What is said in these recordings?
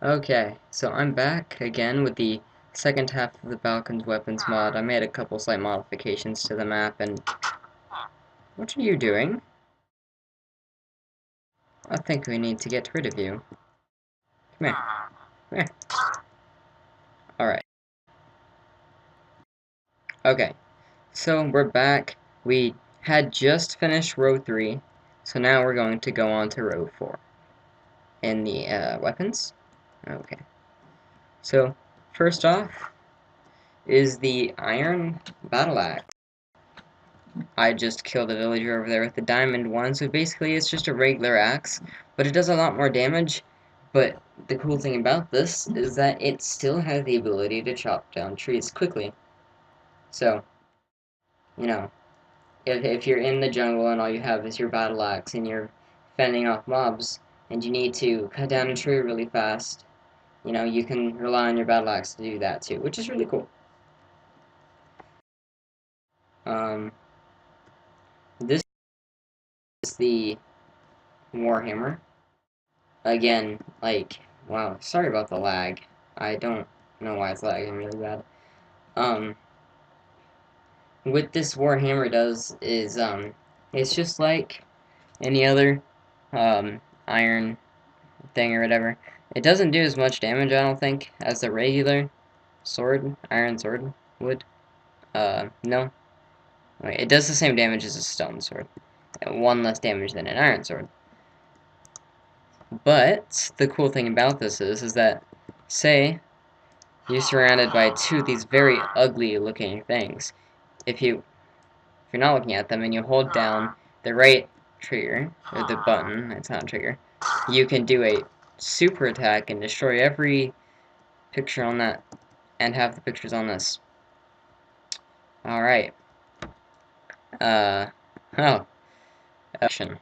Okay, so I'm back again with the second half of the Balkans weapons mod. I made a couple slight modifications to the map, and what are you doing? I think we need to get rid of you. Come here. Come here. Alright. Okay, so we're back. We had just finished row 3, so now we're going to go on to row 4. In the weapons? Okay. So, first off is the iron battle axe. I just killed a villager over there with the diamond one, so basically it's just a regular axe, but it does a lot more damage. But the cool thing about this is that it still has the ability to chop down trees quickly. So, you know, if you're in the jungle and all you have is your battle axe and you're fending off mobs, and you need to cut down a tree really fast, you can rely on your battle axe to do that too, which is really cool. Um, this is the Warhammer. Again, like, wow, sorry about the lag. I don't know why it's lagging really bad. Um, what this Warhammer does is, it's just like any other, iron thing or whatever. It doesn't do as much damage, I don't think, as the regular sword, iron sword would. No. Wait, it does the same damage as a stone sword. One less damage than an iron sword. But, the cool thing about this is that, say, you're surrounded by two of these very ugly looking things. If you're not looking at them and you hold down the right trigger, or the button, it's not a trigger, you can do a super attack and destroy every picture on that, and have the pictures on this. Alright. Uh, oh. Action.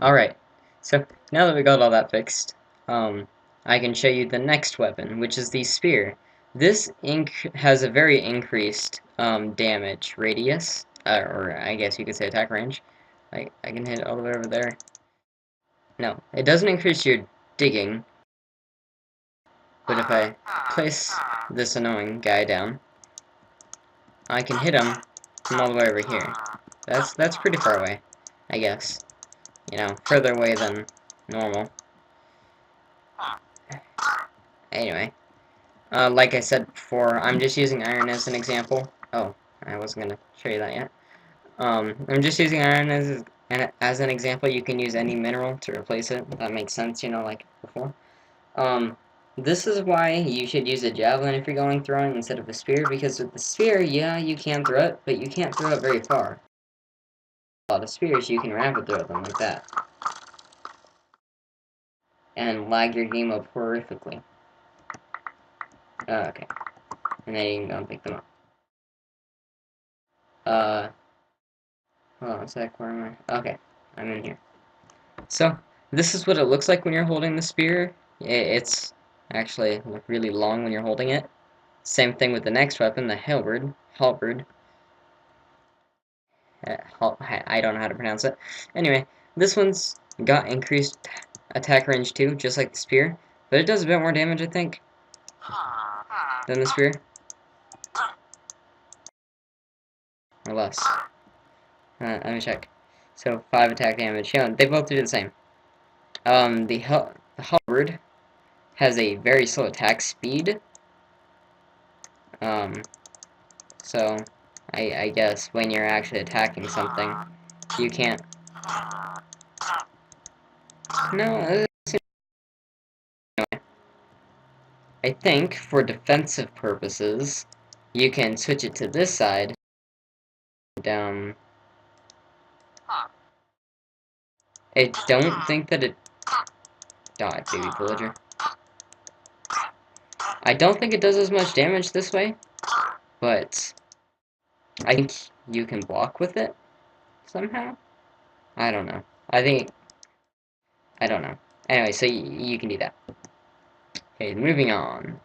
Alright. So, now that we got all that fixed, I can show you the next weapon, which is the spear. This has a very increased damage radius, or I guess you could say attack range. I can hit it all the way over there. No, it doesn't increase your digging, but if I place this annoying guy down, I can hit him from all the way over here. That's pretty far away, I guess. Further away than normal. Anyway. Like I said before, I'm just using iron as an example. Oh, I wasn't going to show you that yet. I'm just using iron as an example. You can use any mineral to replace it. That makes sense, like before. This is why you should use a javelin if you're going throwing instead of a spear, because with the spear, yeah, you can throw it, but you can't throw it very far. A lot of spears, you can rapid throw them like that. And lag your game up horrifically. Okay. And then you can go and pick them up. Hold on a sec, where am I? Okay, I'm in here. So, this is what it looks like when you're holding the spear. It's actually really long when you're holding it. Same thing with the next weapon, the halberd. I don't know how to pronounce it. Anyway, this one's got increased attack range too, just like the spear. But it does a bit more damage, I think, than the spear. Or less. Let me check. So, 5 attack damage. Yeah, they both do the same. The halberd has a very slow attack speed. So I guess when you're actually attacking something, you can't. No, I think for defensive purposes, you can switch it to this side. Down. I don't think that it. Die, baby villager. I don't think it does as much damage this way, but I think you can block with it somehow. I don't know. I don't know. Anyway, so you can do that. Okay, moving on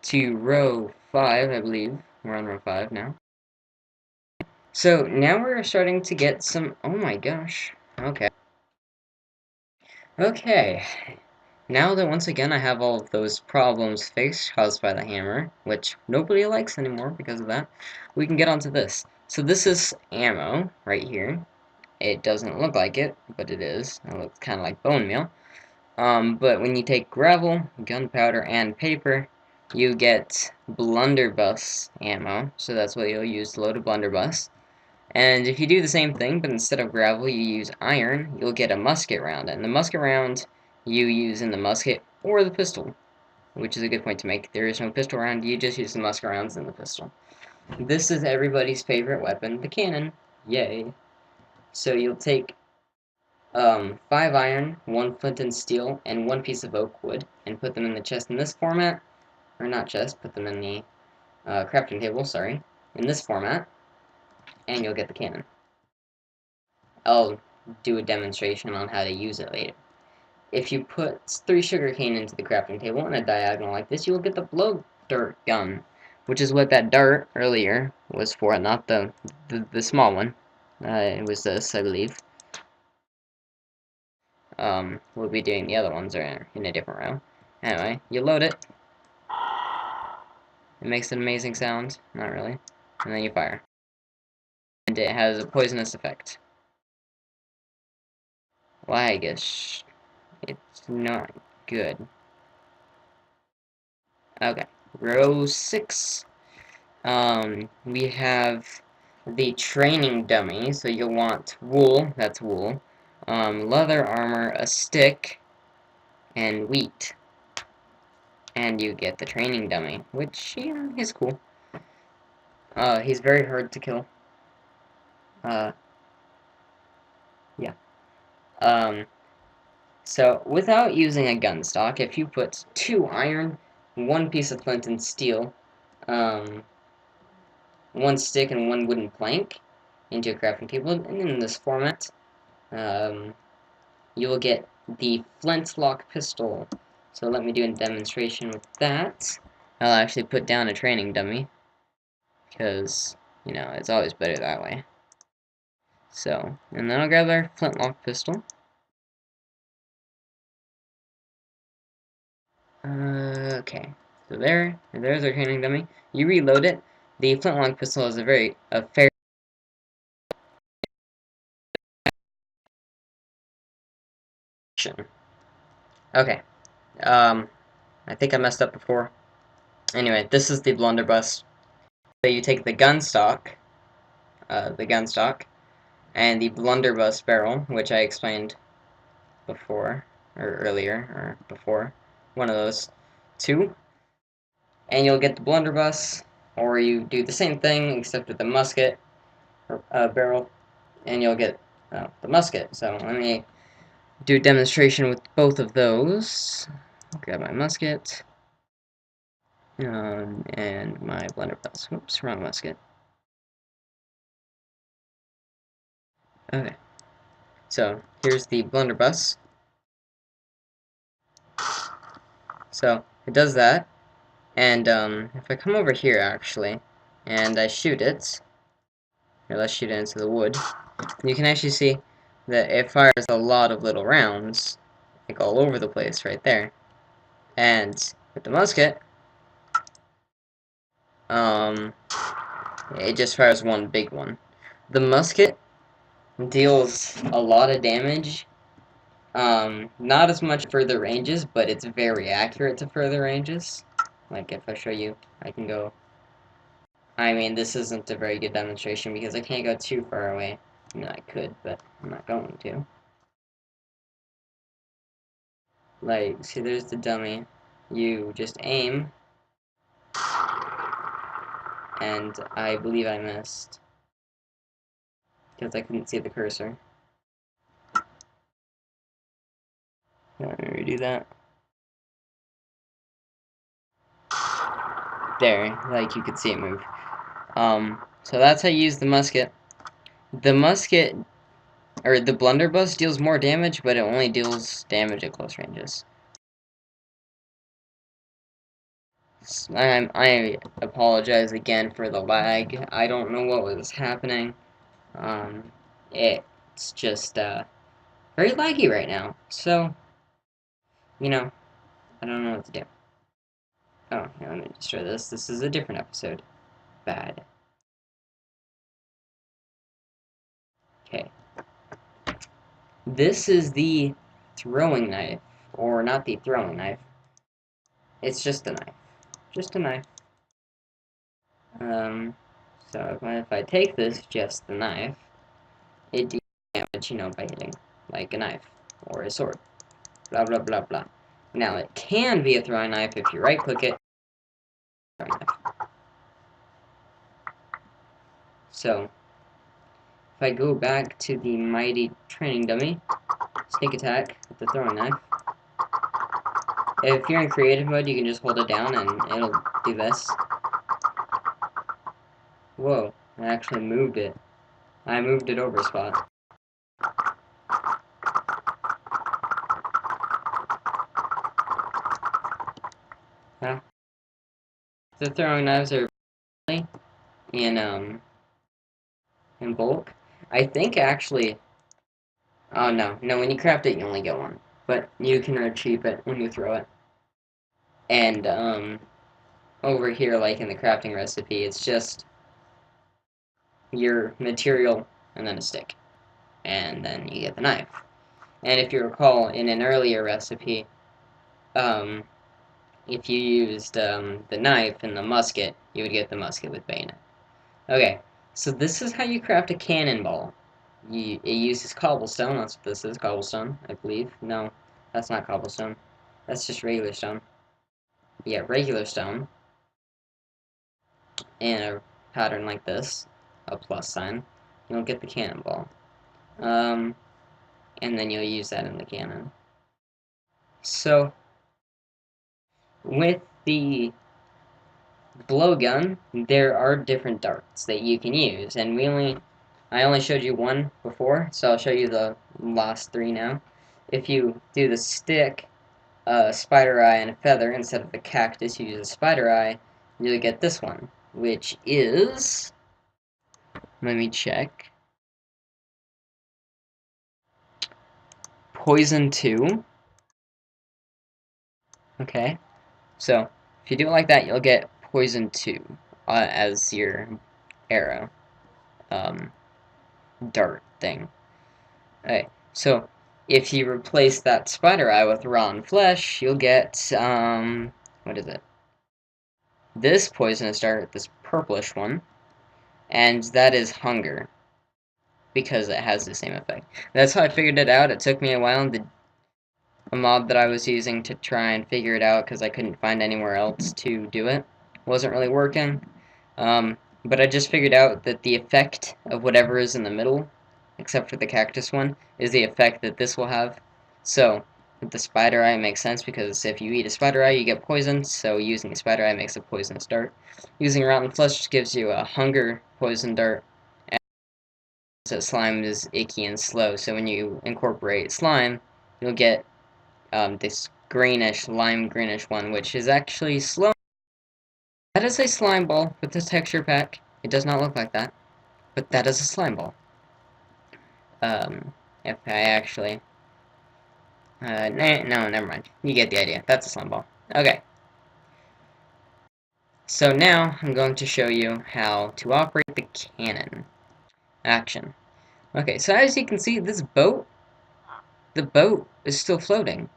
to row 5, I believe. We're on row 5 now. So now we're starting to get some. Oh my gosh. Okay. Okay. now that once again I have all of those problems fixed caused by the hammer, which nobody likes anymore because of that, we can get onto this. So this is ammo right here. It doesn't look like it, but it is. It looks kind of like bone meal. But when you take gravel, gunpowder, and paper, you get blunderbuss ammo. So that's what you'll use to load a blunderbuss. And if you do the same thing, but instead of gravel you use iron, you'll get a musket round. And the musket round you use in the musket or the pistol, which is a good point to make. There is no pistol round, you just use the musket rounds in the pistol. This is everybody's favorite weapon, the cannon. Yay. So you'll take 5 iron, 1 flint and steel, and 1 piece of oak wood, and put them in the chest in this format, or not chest, put them in the crafting table, sorry, in this format, and you'll get the cannon. I'll do a demonstration on how to use it later. If you put 3 sugarcane into the crafting table in a diagonal like this, you will get the blow dart gun, which is what that dart earlier was for, not the small one. It was this, I believe. We'll be doing the other ones are in a different row. Anyway, you load it. It makes an amazing sound. Not really. And then you fire. And it has a poisonous effect. Laggish. It's not good. Okay. Row 6. We have the training dummy. So you'll want wool. That's wool. Leather armor, a stick, and wheat. And you get the training dummy, which, yeah, is cool. He's very hard to kill. Yeah. So, without using a gun stock, if you put 2 iron, 1 piece of flint and steel, 1 stick, and 1 wooden plank into a crafting table, and in this format, you will get the flintlock pistol. So let me do a demonstration with that. I'll actually put down a training dummy, because, you know, it's always better that way. So, and then I'll grab our flintlock pistol. Okay. So there's our training dummy. You reload it. The flintlock pistol is a fair. Okay. I think I messed up before. Anyway, this is the blunderbuss. So you take the gun stock, and the blunderbuss barrel, which I explained before, or earlier, or before, one of those two, and you'll get the blunderbuss, or you do the same thing except with the musket barrel, and you'll get the musket. So let me do a demonstration with both of those. Grab my musket and my blunderbuss. Whoops, wrong musket. Okay, so here's the blunderbuss. So it does that, and if I come over here actually, and I shoot it, or let's shoot it into the wood, you can actually see that it fires a lot of little rounds, like all over the place right there. And with the musket, it just fires one big one. The musket deals a lot of damage. Not as much further ranges, but it's very accurate to further ranges. Like if I show you, I can go. I mean, this isn't a very good demonstration because I can't go too far away. I mean, I could, but I'm not going to. Like, see, there's the dummy. You just aim, and I believe I missed because I couldn't see the cursor. Let me redo that. There, like you could see it move. So that's how you use the musket. The musket, or the blunderbuss, deals more damage, but it only deals damage at close ranges. I apologize again for the lag. I don't know what was happening. It's just very laggy right now. So You know, I don't know what to do. Oh, yeah, let me destroy this. This is a different episode. Bad. Okay. This is the throwing knife. Or not the throwing knife. It's just a knife. Just a knife. So if I take this, just the knife, it deals damage, by hitting, like a knife, or a sword. Blah, blah, blah, blah. Now, it can be a throwing knife if you right-click it. Throwing knife. So, if I go back to the mighty training dummy, sneak attack with the throwing knife. If you're in creative mode, you can just hold it down and it'll do this. Whoa, I actually moved it. I moved it over a spot. Yeah. The throwing knives are in in bulk. I think actually, oh no, when you craft it you only get one. But you can retrieve it when you throw it. And over here, like in the crafting recipe, it's just your material and then a stick. And then you get the knife. And if you recall, in an earlier recipe, um, if you used the knife and the musket, you would get the musket with bayonet. Okay, so this is how you craft a cannonball. It uses cobblestone. That's what this is, cobblestone, I believe. No, that's not cobblestone. That's just regular stone. Yeah, regular stone. And a pattern like this, a plus sign. You'll get the cannonball. And then you'll use that in the cannon. So, with the blowgun, there are different darts that you can use, and I only showed you one before, so I'll show you the last three now. If you do the stick, a spider eye, and a feather instead of a cactus, you use a spider eye, you'll get this one, which is, let me check, poison 2. Okay, so if you do it like that, you'll get poison 2 as your arrow dart thing. Okay, so if you replace that spider eye with rotten flesh, you'll get, what is it? This poisonous dart, this purplish one, and that is hunger, because it has the same effect. That's how I figured it out. It took me a while. A mod that I was using to try and figure it out, because I couldn't find anywhere else to do it, wasn't really working. But I just figured out that the effect of whatever is in the middle, except for the cactus one, is the effect that this will have. So, with the spider eye, it makes sense, because if you eat a spider eye, you get poisoned, so using a spider eye makes a poisonous dart. Using rotten flesh gives you a hunger poison dart, and so slime is icky and slow, so when you incorporate slime, you'll get this greenish, lime greenish one, which is actually slow. That is a slime ball with this texture pack. It does not look like that, but that is a slime ball. If I actually... no, never mind. You get the idea. That's a slime ball. Okay. So now, I'm going to show you how to operate the cannon. Action. Okay, so as you can see, this boat, the boat is still floating.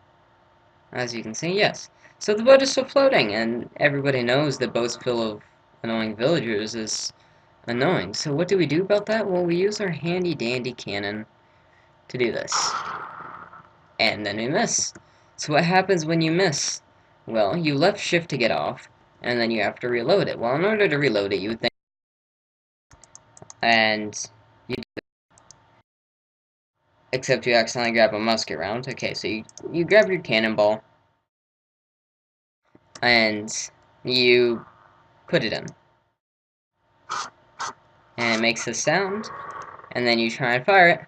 As you can see, yes. So the boat is still floating, and everybody knows that boats full of annoying villagers is annoying. So what do we do about that? Well, we use our handy-dandy cannon to do this. And then we miss. So what happens when you miss? Well, you left shift to get off, and then you have to reload it. Well, in order to reload it, you would think... And you do, except you accidentally grab a musket round. Okay, so you grab your cannonball, and you put it in. And it makes this sound, and then you try and fire it,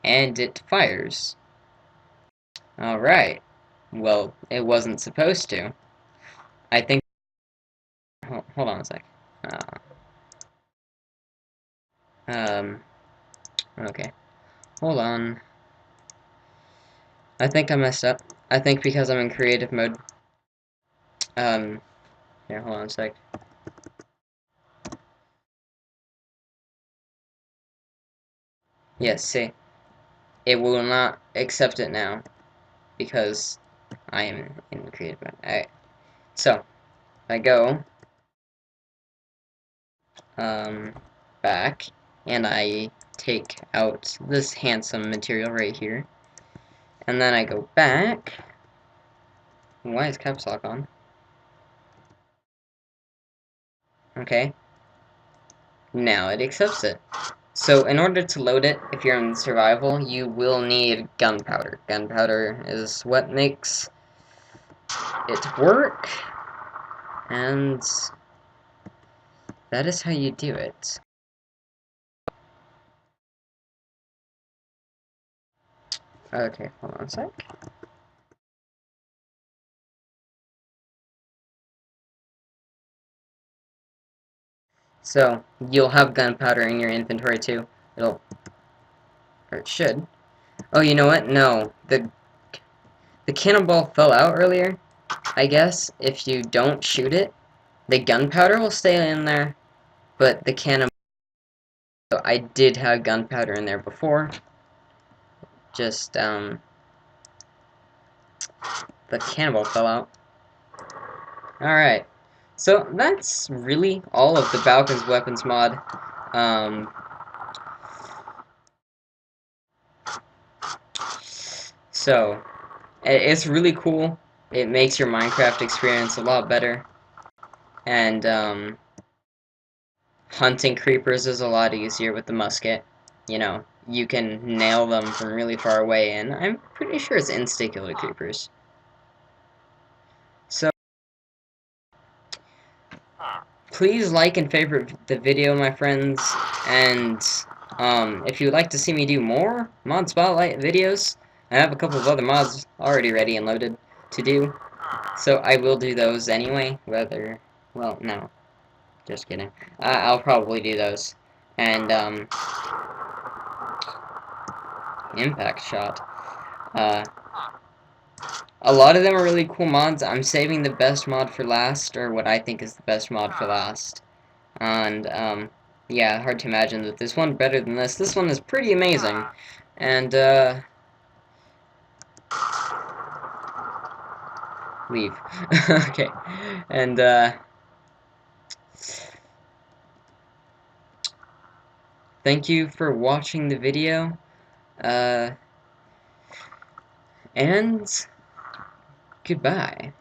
and it fires. Alright. Well, it wasn't supposed to. I think... Hold on a sec. Okay. Hold on. I think I messed up. I think because I'm in creative mode. Here, hold on a sec. Yes, see. It will not accept it now because I am in creative mode. Alright. So, I go back and I take out this handsome material right here. And then I go back. Why is caps lock on? Okay. Now it accepts it. So in order to load it, if you're in survival, you will need gunpowder. Gunpowder is what makes it work, and that is how you do it. Okay, hold on a sec. So, you'll have gunpowder in your inventory too. It'll, or it should. Oh, you know what? No. The cannonball fell out earlier, I guess. If you don't shoot it, the gunpowder will stay in there, but the cannonball... So I did have gunpowder in there before. Just, the cannonball fell out. Alright. So, that's really all of the Balkon's weapons mod. So, it's really cool. It makes your Minecraft experience a lot better. And, hunting creepers is a lot easier with the musket. You know, you can nail them from really far away, and I'm pretty sure it's insta-kill to creepers. So, please like and favorite the video, my friends, and, if you would like to see me do more mod spotlight videos, I have a couple of other mods already ready and loaded to do, so I will do those anyway, whether, well, no, just kidding. I'll probably do those, and, impact shot. A lot of them are really cool mods. I'm saving the best mod for last, or what I think is the best mod for last. And, yeah, hard to imagine that this one better than this. This one is pretty amazing. And, leave. Okay. And, thank you for watching the video. And goodbye.